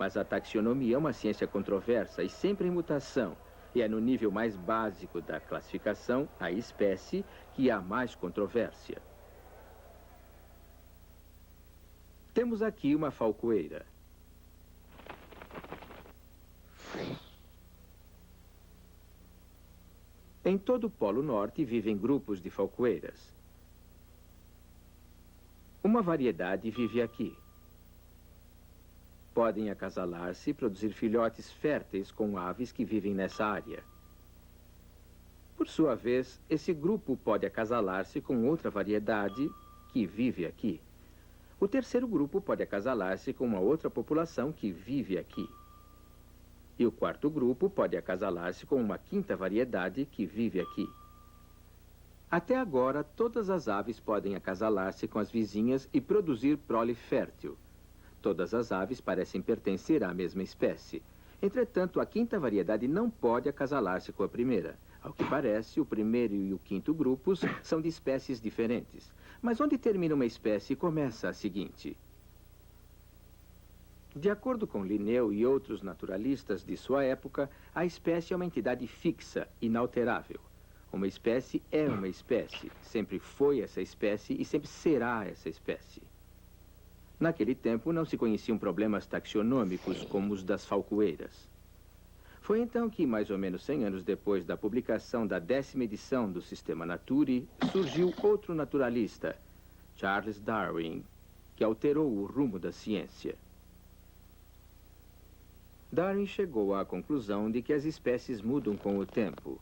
Mas a taxonomia é uma ciência controversa e sempre em mutação. E é no nível mais básico da classificação, a espécie, que há mais controvérsia. Temos aqui uma falcoeira. Em todo o Polo Norte vivem grupos de falcoeiras. Uma variedade vive aqui. Podem acasalar-se e produzir filhotes férteis com aves que vivem nessa área. Por sua vez, esse grupo pode acasalar-se com outra variedade que vive aqui. O terceiro grupo pode acasalar-se com uma outra população que vive aqui. E o quarto grupo pode acasalar-se com uma quinta variedade que vive aqui. Até agora, todas as aves podem acasalar-se com as vizinhas e produzir prole fértil. Todas as aves parecem pertencer à mesma espécie. Entretanto, a quinta variedade não pode acasalar-se com a primeira. Ao que parece, o primeiro e o quinto grupos são de espécies diferentes. Mas onde termina uma espécie e começa a seguinte? De acordo com Linneu e outros naturalistas de sua época, a espécie é uma entidade fixa, inalterável. Uma espécie é uma espécie, sempre foi essa espécie e sempre será essa espécie. Naquele tempo não se conheciam problemas taxonômicos como os das falcoeiras. Foi então que, mais ou menos 100 anos depois da publicação da 10ª edição do Sistema Naturae, surgiu outro naturalista, Charles Darwin, que alterou o rumo da ciência. Darwin chegou à conclusão de que as espécies mudam com o tempo.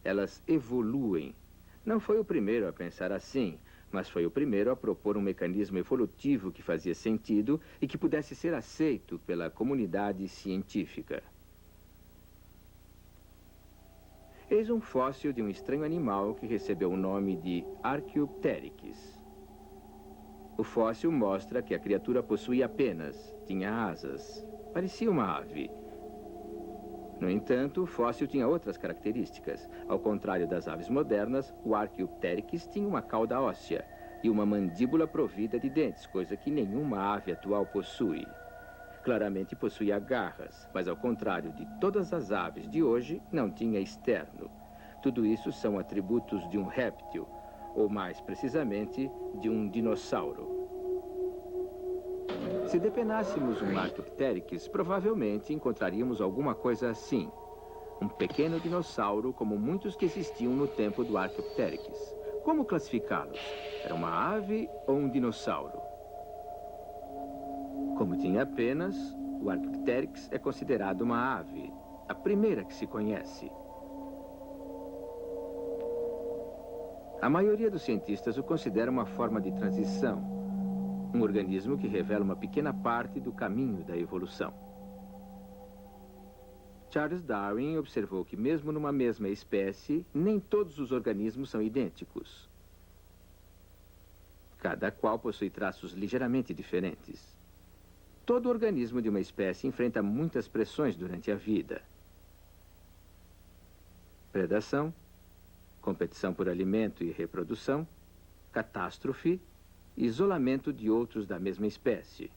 Elas evoluem. Não foi o primeiro a pensar assim, mas foi o primeiro a propor um mecanismo evolutivo que fazia sentido e que pudesse ser aceito pela comunidade científica. Eis um fóssil de um estranho animal que recebeu o nome de Archaeopteryx. O fóssil mostra que a criatura possuía penas, tinha asas, parecia uma ave. No entanto, o fóssil tinha outras características. Ao contrário das aves modernas, o Archaeopteryx tinha uma cauda óssea e uma mandíbula provida de dentes, coisa que nenhuma ave atual possui. Claramente possuía garras, mas ao contrário de todas as aves de hoje, não tinha externo. Tudo isso são atributos de um réptil, ou mais precisamente, de um dinossauro. Se depenássemos um Archaeopteryx, provavelmente encontraríamos alguma coisa assim. Um pequeno dinossauro, como muitos que existiam no tempo do Archaeopteryx. Como classificá-los? Era uma ave ou um dinossauro? Como tinha penas, o Archaeopteryx é considerado uma ave, a primeira que se conhece. A maioria dos cientistas o considera uma forma de transição, um organismo que revela uma pequena parte do caminho da evolução. Charles Darwin observou que mesmo numa mesma espécie, nem todos os organismos são idênticos. Cada qual possui traços ligeiramente diferentes. Todo organismo de uma espécie enfrenta muitas pressões durante a vida. Predação, competição por alimento e reprodução, catástrofe, isolamento de outros da mesma espécie.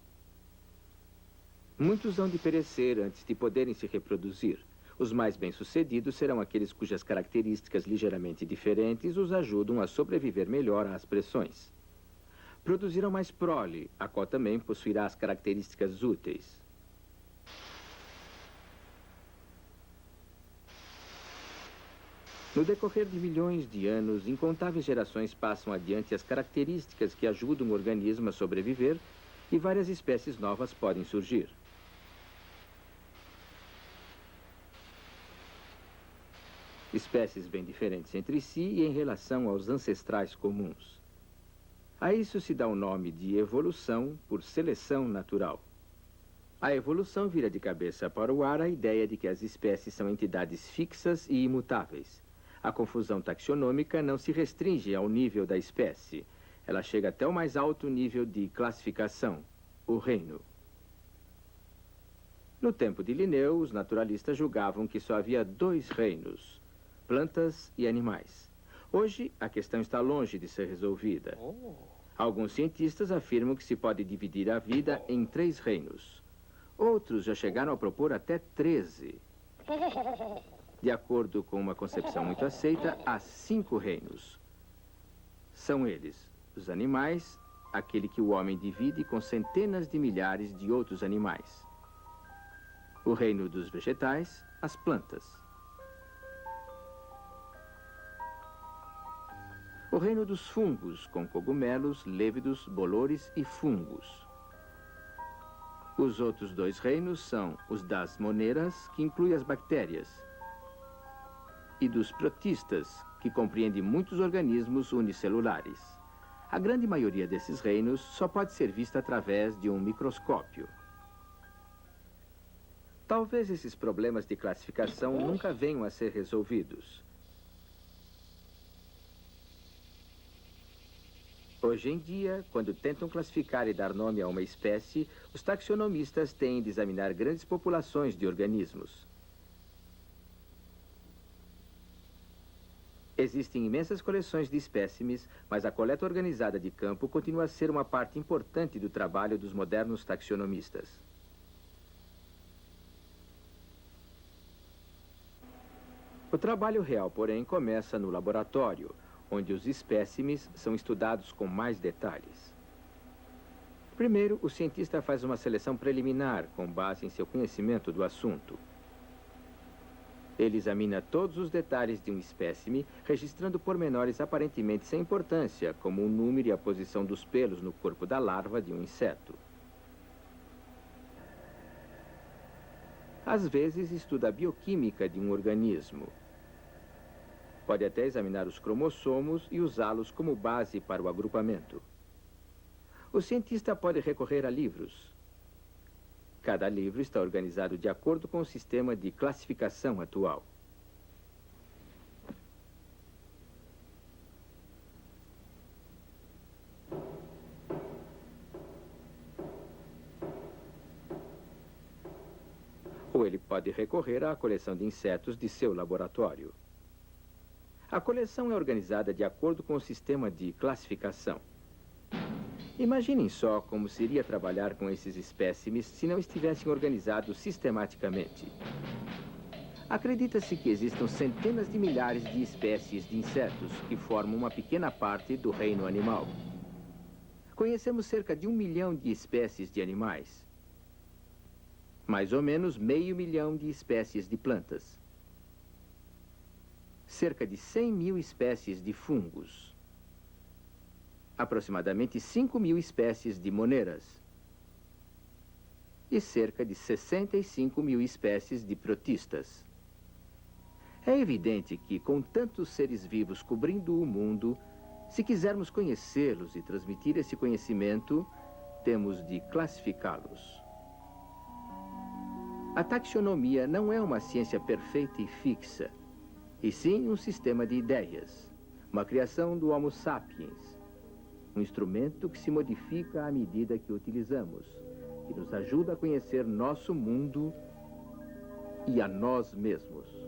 Muitos hão de perecer antes de poderem se reproduzir. Os mais bem-sucedidos serão aqueles cujas características ligeiramente diferentes os ajudam a sobreviver melhor às pressões. Produzirão mais prole, a qual também possuirá as características úteis. No decorrer de milhões de anos, incontáveis gerações passam adiante as características que ajudam o organismo a sobreviver e várias espécies novas podem surgir. Espécies bem diferentes entre si e em relação aos ancestrais comuns. A isso se dá o nome de evolução por seleção natural. A evolução vira de cabeça para o ar a ideia de que as espécies são entidades fixas e imutáveis. A confusão taxonômica não se restringe ao nível da espécie. Ela chega até o mais alto nível de classificação, o reino. No tempo de Linneu, os naturalistas julgavam que só havia 2 reinos, plantas e animais. Hoje, a questão está longe de ser resolvida. Alguns cientistas afirmam que se pode dividir a vida em 3 reinos. Outros já chegaram a propor até 13. De acordo com uma concepção muito aceita, há 5 reinos. São eles os animais, aquele que o homem divide com centenas de milhares de outros animais. O reino dos vegetais, as plantas. O reino dos fungos, com cogumelos, lêvidos, bolores e fungos. Os outros 2 reinos são os das moneras, que inclui as bactérias, e dos protistas, que compreende muitos organismos unicelulares. A grande maioria desses reinos só pode ser vista através de um microscópio. Talvez esses problemas de classificação nunca venham a ser resolvidos. Hoje em dia, quando tentam classificar e dar nome a uma espécie, os taxonomistas têm de examinar grandes populações de organismos. Existem imensas coleções de espécimes, mas a coleta organizada de campo continua a ser uma parte importante do trabalho dos modernos taxonomistas. O trabalho real, porém, começa no laboratório, onde os espécimes são estudados com mais detalhes. Primeiro, o cientista faz uma seleção preliminar, com base em seu conhecimento do assunto. Ele examina todos os detalhes de um espécime, registrando pormenores aparentemente sem importância, como o número e a posição dos pelos no corpo da larva de um inseto. Às vezes, estuda a bioquímica de um organismo. Pode até examinar os cromossomos e usá-los como base para o agrupamento. O cientista pode recorrer a livros. Cada livro está organizado de acordo com o sistema de classificação atual. Ou ele pode recorrer à coleção de insetos de seu laboratório. A coleção é organizada de acordo com o sistema de classificação. Imaginem só como seria trabalhar com esses espécimes se não estivessem organizados sistematicamente. Acredita-se que existam centenas de milhares de espécies de insetos que formam uma pequena parte do reino animal. Conhecemos cerca de 1 milhão de espécies de animais. Mais ou menos meio milhão de espécies de plantas. Cerca de 100 mil espécies de fungos. Aproximadamente 5 mil espécies de moneras. E cerca de 65 mil espécies de protistas. É evidente que, com tantos seres vivos cobrindo o mundo, se quisermos conhecê-los e transmitir esse conhecimento, temos de classificá-los. A taxonomia não é uma ciência perfeita e fixa, e sim um sistema de ideias, uma criação do Homo sapiens, um instrumento que se modifica à medida que o utilizamos, que nos ajuda a conhecer nosso mundo e a nós mesmos.